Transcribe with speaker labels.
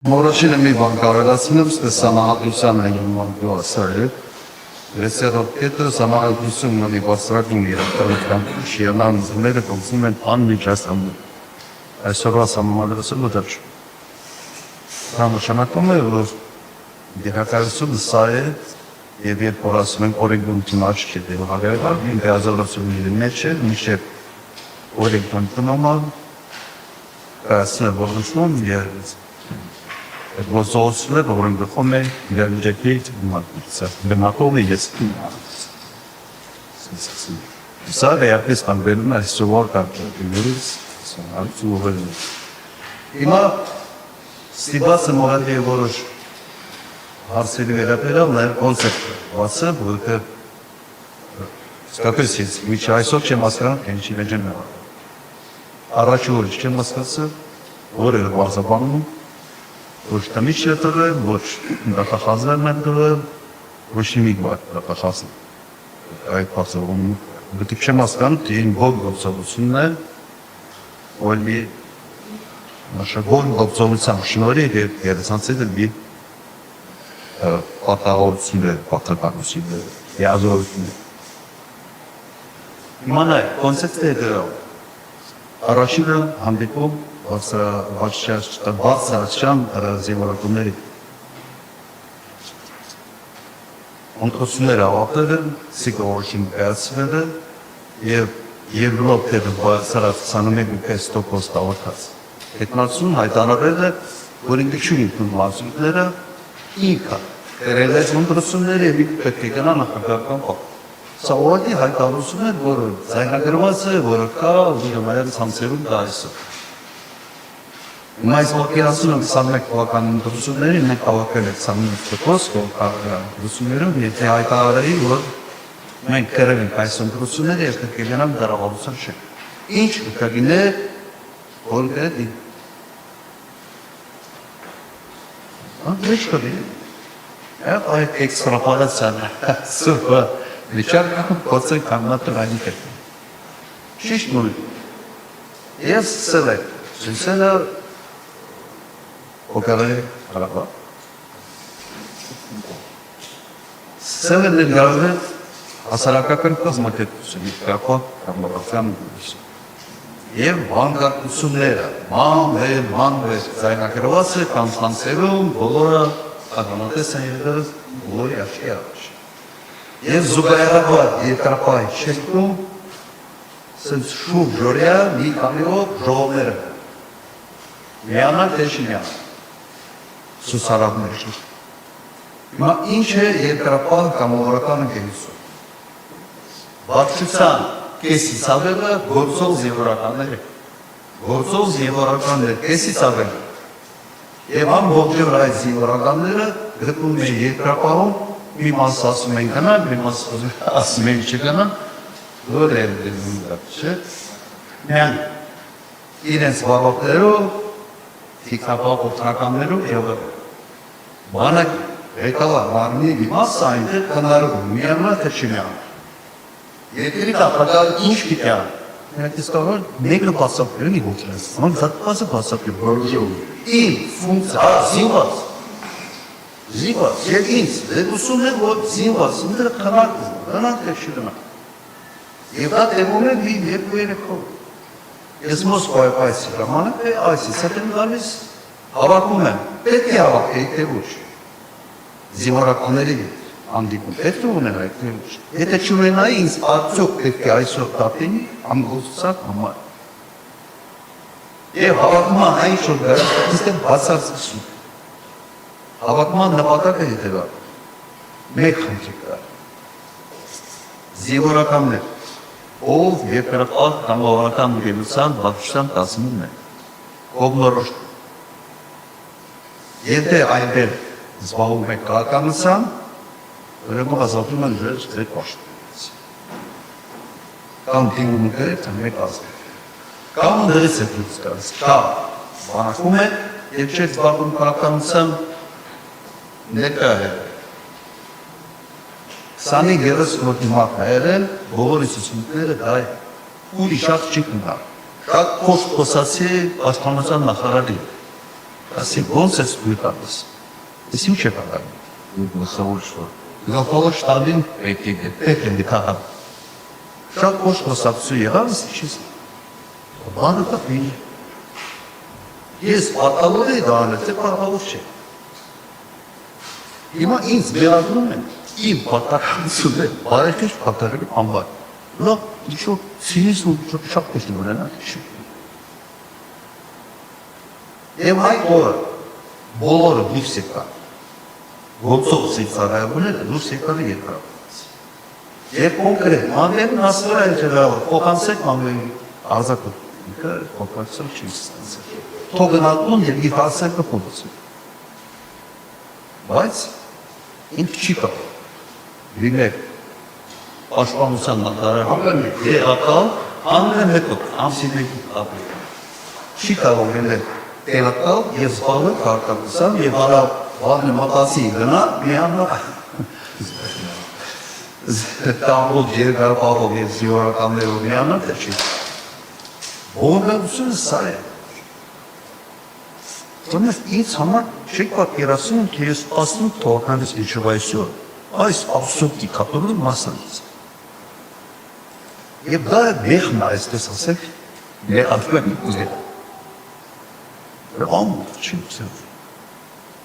Speaker 1: Որոշին մի բան կարողացնում սահմանադրության ասարել, Ռեսերով կետը սահմանադրությունն ունի բարձրագույն իրականության շիրանան զմերը կողմում են անմիջաստանում։ Այսօրվա սահմանադրությունը դա չէ։ Դա նշանակում է, որ դերակատարությունը սա է, եւ երբ որ ասում են օրենքն աչքի դեղավորել, ինտեգրացիայի մեջ է, միշտ օրենքն կասնը որոշում եւ Возможно, во время хоме я людей матрица. Бенаколи есть. Сада я писал бедна суварка говорит, сам Има стибаса мораде ворош. Арсели верапера на концепт. Васа будет скатывается, вичай чем маскара, конечно, не джемна. Арачур, чем маскаса, воры варзабану. Ոչ տամիջ է տղել, ոչ դատախազներն են տղել, ոչ մի դատախազն այդ պասողում գտիք չեմ ասկան, տին բոգ գործողությունն է, որ մի նաշագոն գործողության շնորի երեսանցել է մի պատաղորություն է, պատրականություն է, եազորություն է։ Իմանայ, կոնցեպտ է դրավ, առաջինը հանդիպում բարձրացան զինվորականների ընտրությունները ավարտել են, սիգորոշին կայացվել է եւ Եվրոպայում բարձրացան 1.5% ավարտած։ Հետնացուն հայտարարել է, որ ինքնություն մասնիկները ինքը կերել է ընտրությունները եւ պետք է գնա նախագահական փոխ։ Սա ուղղակի հայտարարություն է, որ ձայնագրված է, որ կա ուրեմն ցանցերում դա այսօր։ Բայց ոգերացում եմ 21 թվականի ընտրություններին մենք հավաքել ենք 25% ընտրություններում, եթե հայտարարեի, որ մենք կրել ենք այս ընտրությունները եւ պետք է գնանք դարավարության շենք։ Ինչ կգինե որ դի։ Անդրեյ կդի։ Այդ էքստրապոլացիան է։ Սուպեր։ Վիճակը կոչել կանոնադրային է։ Շիշ նույն։ Ես սելը, սելը Օկալե հարաբա։ Սեղը ներգրավել է հասարակական կազմակերպությունի կապով կամավորության ուղղություն։ Եվ բանկարկությունները, մանվեր, ձայնագրված է կանցանցերում, բոլորը ականատես են եղել բոլորի աչքի առաջ։ Եվ զուգահեռաբար երկրապահ շենքում սենց շուրջ ժորյա մի քանիով ժողովները։ Միանալ թե չմիանալ։ Սուսարավներ։ Հիմա ինչ է երկրապահ կամավորական ընկերություն։ Բարձրության կեսից ավելը գործող զինվորականներ է։ Գործող զինվորականներ կեսից ավելը։ Եվ ամբողջով այդ զինվորականները գտնվում են երկրապահում, մի մաս ասում են գնան, մի մաս ասում են չգնան, որ է դեպքում դա, չէ՞։ Միան իրենց վարորդներով թիկնապահ օգնականներով եւ բանակ եկալա մարմնի մի մասը այնտեղ քննարկում միանալ թե չմիանալ։ Երկրի տապակալ ինչ պիտի ան։ Մենք իսկական մեկը բացակայում է ոչինչ։ Ոնց դատվածը բացակայում որոշում։ Իմ ֆունկցիա զինված եւ ինձ դեպուսում է որ զինված ինձ քննարկում նրանք թե չգնան։ Եվ դա դեպքում է մի երկու երեքով։ Ես Մոսկվայում այս ժամանակ այս սեթեն գալիս հավաքում եմ, պետք է հավաքեի թե ոչ։ Զինվորականների հանդիպում պետք է ունենայի թե ոչ։ Եթե չունենայի, ինձ արդյոք պետք է այսօր դատենի ամգործակ համար։ Եվ հավաքման այն շուտ գարստից եմ բացարձություն։ Հավաքման նպատակը հետևալ։ Մեկ խնդիր կա։ Զինվորականներ ով երկրապահ կամավորական ուղղության բացության կազմում է կողմնորոշ եթե այնտեղ զբաղվում եք քաղաքականությամբ ուրեմն ազատում են ձեր պաշտոնից կամ դիմումները թե մեկ ազգ կամ դրից է դուրս գալիս կամ բանակում է եւ չէ զբաղվում քաղաքականությամբ ներկա է Սանի գերս որ հիմա հայերեն բոլորի ցուցումները դա է ուրիշ շատ չի կնա շատ փոստոսացի պաշտպանության նախարարի ասի ոնց է ստույտալիս։ Ես ինչ է պատահում։
Speaker 2: Մսավոր շտա։
Speaker 1: Գլխավոր շտաբին պետք է դեպք կա։ Շատ ոչ խոսակցություն եղավ, ինչի՞։ Բանը կապի։ Ես պատահում էի դանը, թե պատահում չէ։ Հիմա ինձ վերագրում են իմ պատահությունները, բարեխիղճ պատահելու համար։ Լավ, ինչ-որ սիրիս ու շատ կոշն ունենա, չի։ Եվ այդ օրը բոլորը դուրս եկան, գործող սիծարայողները դուրս եկան երկրապահից։ Եվ կոնկրետ, մանվերն ասվրա է ջրավոր, փոխանցեք մանվերի արձակությունքը, կոնկրետսով չի ստանցել։ Թողնատուն և իր հասակը փոխացել։ Բայց ինք չի կա։ Լինեք պաշտպանության նախարարը տեղակալ անունը հետո ամսինեկի ապրի։ Չի կարող լինել տեղակալ և զբաղվել քարտակցությամբ և վաղը մտածի գնա միանալ տամբոտ երկրապահով և զինվորականներով միանալ թե չի։ Բողոքությունը սա է։ Դրանից ինձ համար չեք պատկերացնում, թե ես 18 թվականից ինչով այսօր այս абսուրդի կապորի մասանից։ Եվ դա է մեղմն այսպես ասեք, մեր ատվեմ ուզել։ Ամուր չի ուզել։